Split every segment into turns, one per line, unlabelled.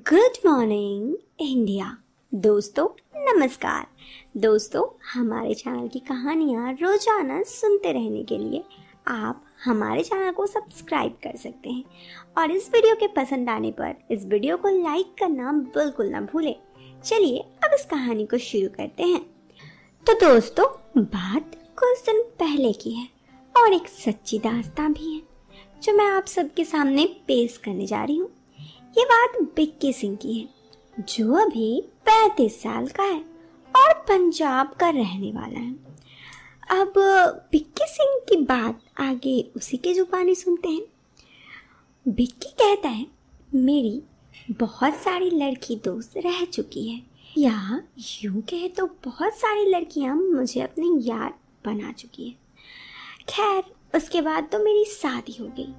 Good morning India. दोस्तों नमस्कार। दोस्तों हमारे चैनल की कहानियाँ रोजाना सुनते रहने के लिए आप हमारे चैनल को सब्सक्राइब कर सकते हैं और इस वीडियो के पसंद आने पर इस वीडियो को लाइक करना बिल्कुल ना भूलें। चलिए अब इस कहानी को शुरू करते हैं। तो दोस्तों बात कुछ दिन पहले की है और एक सच्ची दास्तां भी है जो मैं आप सबके सामने पेश करने जा रही हूँ। ये बात बिक्की सिंह की है जो अभी 35 साल का है और पंजाब का रहने वाला है। अब बिक्की सिंह की बात आगे उसी के जुबानी सुनते हैं। बिक्की कहता है, मेरी बहुत सारी लड़की दोस्त रह चुकी है, या यूं कहे तो बहुत सारी लड़कियां मुझे अपनी यार बना चुकी है। खैर उसके बाद तो मेरी शादी हो गई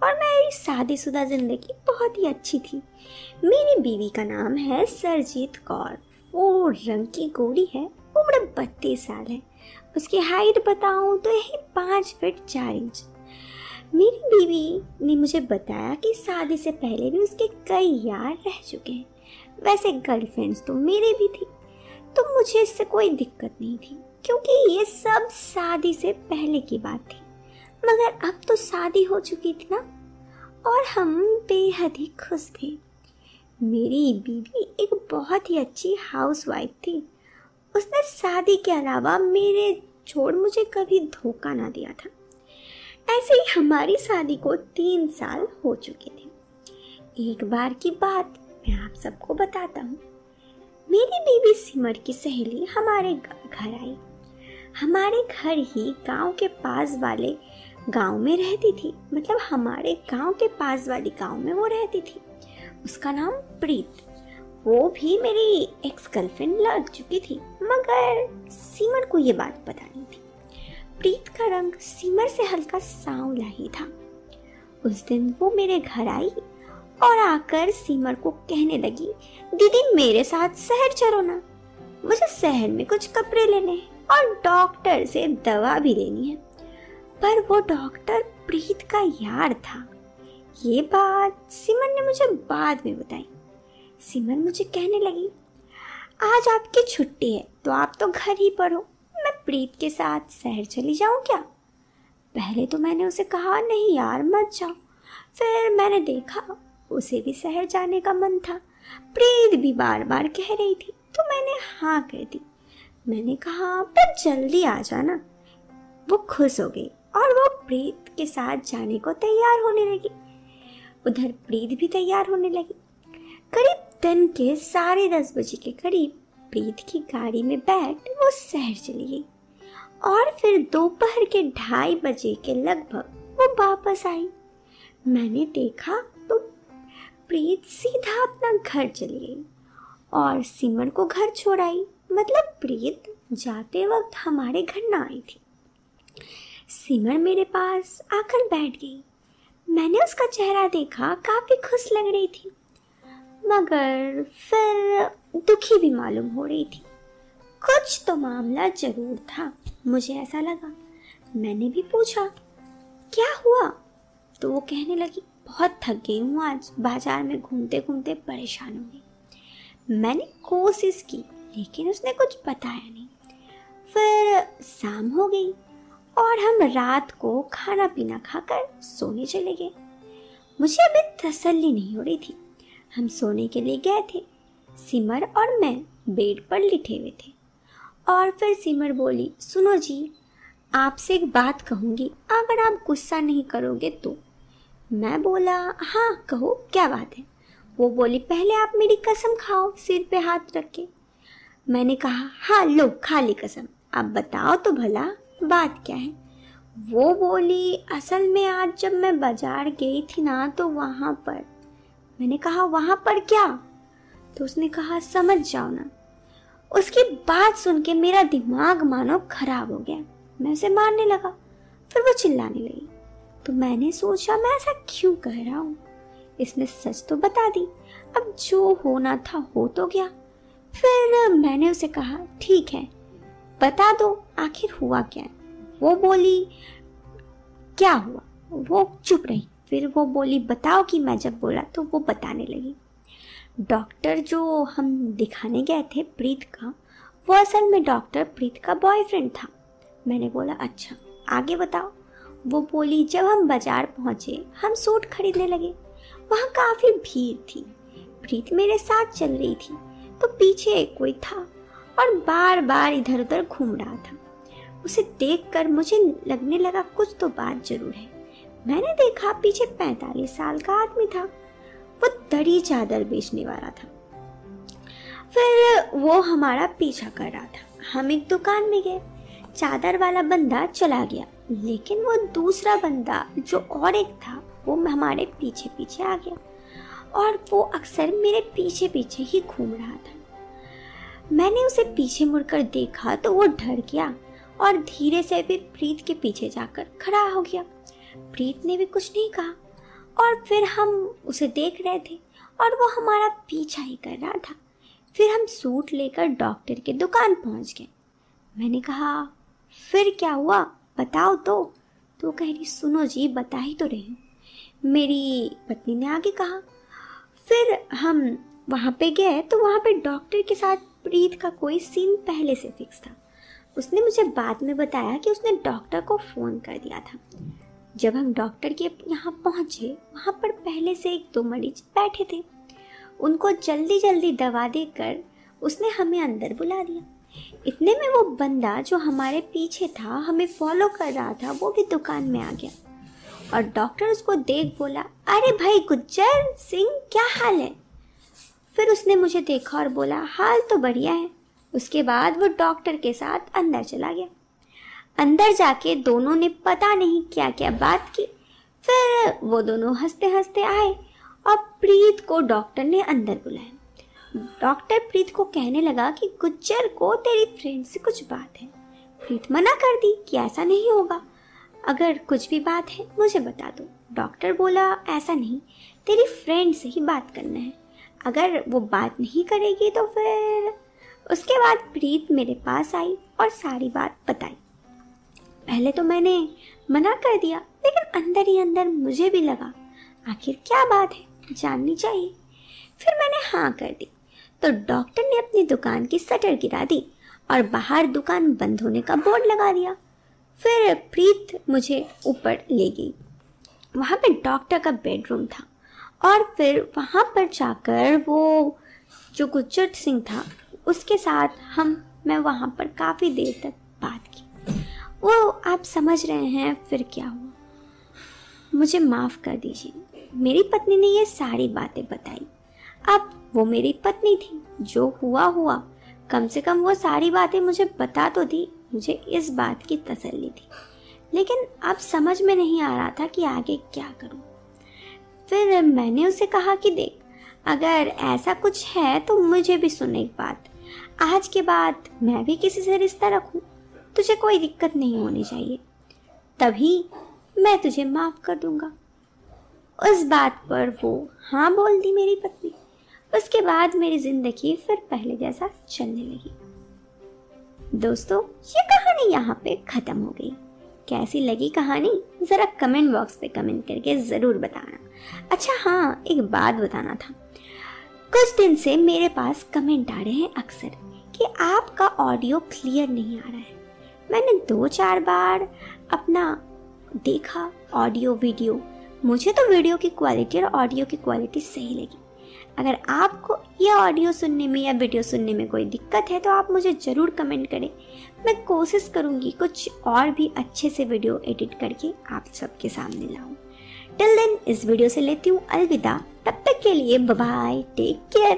और मेरी शादीशुदा जिंदगी बहुत ही अच्छी थी। मेरी बीवी का नाम है सरजीत कौर। वो रंग की गोरी है, उम्र 32 साल है। उसकी हाइट बताऊं तो यही 5 फीट 4 इंच। मेरी बीवी ने मुझे बताया कि शादी से पहले भी उसके कई यार रह चुके हैं। वैसे गर्लफ्रेंड्स तो मेरे भी थी, तो मुझे इससे कोई दिक्कत नहीं थी क्योंकि ये सब शादी से पहले की बात थी। मगर अब तो शादी हो चुकी थी ना और हम बेहद ही खुश थे। मेरी बीवी एक बहुत ही अच्छी हाउसवाइफ थी। उसने शादी के अलावा मेरे छोड़ मुझे कभी धोखा ना दिया था। ऐसे ही हमारी शादी को 3 साल हो चुके थे। एक बार की बात मैं आप सबको बताता हूँ। मेरी बीवी सिमर की सहेली हमारे घर आई। हमारे घर ही गांव के पास वाले गांव में रहती थी, मतलब हमारे गांव के पास वाली गांव में वो रहती थी। उसका नाम प्रीत। वो भी मेरी एक्स गर्लफ्रेंड लग चुकी थी, मगर सिमर को ये बात पता नहीं थी। प्रीत का रंग सिमर से हल्का सांवला ही था। उस दिन वो मेरे घर आई और आकर सिमर को कहने लगी, दीदी मेरे साथ शहर चलो ना, मुझे शहर में कुछ कपड़े लेने हैं और डॉक्टर से दवा भी लेनी है। पर वो डॉक्टर प्रीत का यार था। ये बात सिमर ने मुझे बाद में बताई। सिमर मुझे कहने लगी, आज आपकी छुट्टी है तो आप तो घर ही पर हो, मैं प्रीत के साथ शहर चली जाऊं क्या? पहले तो मैंने उसे कहा नहीं यार मत जाओ। फिर मैंने देखा उसे भी शहर जाने का मन था। प्रीत भी बार बार कह रही थी तो मैंने हाँ कह दी। मैंने कहा पर जल्दी आ जाना। वो खुश हो गई और वो प्रीत के साथ जाने को तैयार होने लगी। उधर प्रीत भी तैयार होने लगी। करीब दिन के 10:30 बजे के करीब प्रीत की गाड़ी में बैठ वो शहर चली गई और फिर दोपहर के 2:30 बजे के लगभग वो वापस आई। मैंने देखा तो प्रीत सीधा अपना घर चली गई और सिमर को घर छोड़ आई। मतलब प्रीत जाते वक्त हमारे घर ना आई थी। सिमर मेरे पास आकर बैठ गई। मैंने उसका चेहरा देखा, काफी खुश लग रही थी, मगर फिर दुखी भी मालूम हो रही थी। कुछ तो मामला जरूर था, मुझे ऐसा लगा। मैंने भी पूछा क्या हुआ, तो वो कहने लगी बहुत थक गई हूँ, आज बाजार में घूमते घूमते परेशान हो गई। मैंने कोशिश की लेकिन उसने कुछ बताया नहीं। फिर शाम हो गई और हम रात को खाना पीना खाकर सोने चले गए। मुझे अभी तसल्ली नहीं हो रही थी। हम सोने के लिए गए थे। सिमर और मैं बेड पर लिटे हुए थे और फिर सिमर बोली, सुनो जी आपसे एक बात कहूँगी, अगर आप गुस्सा नहीं करोगे तो। मैं बोला हाँ कहो क्या बात है। वो बोली पहले आप मेरी कसम खाओ सिर पे हाथ रख के। मैंने कहा हाँ लो खा ली कसम, आप बताओ तो भला बात क्या है। वो बोली असल में आज जब मैं बाजार गई थी ना तो वहां पर। मैंने कहा वहां पर क्या? तो उसने कहा समझ जाओ ना। उसकी बात सुन के मेरा दिमाग मानो खराब हो गया। मैं उसे मारने लगा। फिर वो चिल्लाने लगी तो मैंने सोचा मैं ऐसा क्यों कह रहा हूँ। इसने सच तो बता दी, अब जो होना था हो तो गया। फिर मैंने उसे कहा ठीक है बता दो आखिर हुआ क्या है। वो बोली क्या हुआ। वो चुप रही। फिर वो बोली बताओ कि मैं जब बोला तो वो बताने लगी। डॉक्टर जो हम दिखाने गए थे प्रीत का, वो असल में डॉक्टर प्रीत का बॉयफ्रेंड था। मैंने बोला अच्छा आगे बताओ। वो बोली जब हम बाजार पहुँचे हम सूट खरीदने लगे, वहाँ काफ़ी भीड़ थी। प्रीत मेरे साथ चल रही थी तो पीछे कोई था और बार बार इधर उधर घूम रहा था। उसे देखकर मुझे लगने लगा कुछ तो बात जरूर है। मैंने देखा पीछे 45 साल का आदमी था, वो दरी चादर बेचने वाला था। फिर वो हमारा पीछा कर रहा था। हम एक दुकान में गए, चादर वाला बंदा चला गया, लेकिन वो दूसरा बंदा जो और एक था वो हमारे पीछे पीछे आ गया और वो अक्सर मेरे पीछे पीछे ही घूम रहा था। मैंने उसे पीछे मुड़कर देखा तो वो डर गया और धीरे से फिर प्रीत के पीछे जाकर खड़ा हो गया। प्रीत ने भी कुछ नहीं कहा और फिर हम उसे देख रहे थे और वो हमारा पीछा ही कर रहा था। फिर हम सूट लेकर डॉक्टर के दुकान पहुंच गए। मैंने कहा फिर क्या हुआ बताओ तो कह रही सुनो जी बता ही तो रही हूँ। मेरी पत्नी ने आगे कहा। फिर हम वहाँ पे गए तो वहाँ पे डॉक्टर के साथ प्रीत का कोई सीन पहले से फिक्स था। उसने मुझे बाद में बताया कि उसने डॉक्टर को फ़ोन कर दिया था। जब हम डॉक्टर के यहाँ पहुँचे वहाँ पर पहले से 1-2 मरीज बैठे थे। उनको जल्दी जल्दी दवा देकर उसने हमें अंदर बुला दिया। इतने में वो बंदा जो हमारे पीछे था, हमें फॉलो कर रहा था, वो भी दुकान में आ गया और डॉक्टर उसको देख बोला अरे भाई गुज्जर सिंह क्या हाल है। फिर उसने मुझे देखा और बोला हाल तो बढ़िया है। उसके बाद वो डॉक्टर के साथ अंदर चला गया। अंदर जाके दोनों ने पता नहीं क्या क्या बात की। फिर वो दोनों हंसते हंसते आए और प्रीत को डॉक्टर ने अंदर बुलाया। डॉक्टर प्रीत को कहने लगा कि गुज्जर को तेरी फ्रेंड से कुछ बात है। प्रीत मना कर दी कि ऐसा नहीं होगा, अगर कुछ भी बात है मुझे बता दो। डॉक्टर बोला ऐसा नहीं, तेरी फ्रेंड से ही बात करना है, अगर वो बात नहीं करेगी तो फिर। उसके बाद प्रीत मेरे पास आई और सारी बात बताई। पहले तो मैंने मना कर दिया, लेकिन अंदर ही अंदर मुझे भी लगा आखिर क्या बात है, जाननी चाहिए। फिर मैंने हाँ कर दी तो डॉक्टर ने अपनी दुकान की शटर गिरा दी और बाहर दुकान बंद होने का बोर्ड लगा दिया। फिर प्रीत मुझे ऊपर ले गई। वहाँ पे डॉक्टर का बेडरूम था और फिर वहाँ पर जाकर वो जो गुज्जर सिंह था उसके साथ मैं वहाँ पर काफ़ी देर तक बात की। वो आप समझ रहे हैं फिर क्या हुआ। मुझे माफ़ कर दीजिए, मेरी पत्नी ने ये सारी बातें बताई। अब वो मेरी पत्नी थी, जो हुआ कम से कम वो सारी बातें मुझे बता तो दी, मुझे इस बात की तसल्ली थी। लेकिन अब समझ में नहीं आ रहा था कि आगे क्या करूं। फिर मैंने उसे कहा कि देख, अगर ऐसा कुछ है तो मुझे भी सुन एक बात, आज के बाद मैं भी किसी से रिश्ता रखूं, तुझे कोई दिक्कत नहीं होनी चाहिए, तभी मैं तुझे माफ़ कर दूंगा। उस बात पर वो हाँ बोल दी मेरी पत्नी। उसके बाद मेरी ज़िंदगी फिर पहले जैसा चलने लगी। दोस्तों, ये कहानी यहाँ पे ख़त्म हो गई। कैसी लगी कहानी ज़रा कमेंट बॉक्स पे कमेंट करके ज़रूर बताना। अच्छा हाँ, एक बात बताना था। कुछ दिन से मेरे पास कमेंट आ रहे हैं अक्सर कि आपका ऑडियो क्लियर नहीं आ रहा है। मैंने 2-4 बार अपना देखा ऑडियो वीडियो, मुझे तो वीडियो की क्वालिटी और ऑडियो की क्वालिटी सही लगी। अगर आपको यह ऑडियो सुनने में या वीडियो सुनने में कोई दिक्कत है तो आप मुझे ज़रूर कमेंट करें। मैं कोशिश करूँगी कुछ और भी अच्छे से वीडियो एडिट करके आप सबके सामने लाऊं। टिल देन इस वीडियो से लेती हूँ अलविदा। तब तक के लिए बाय बाय, टेक केयर।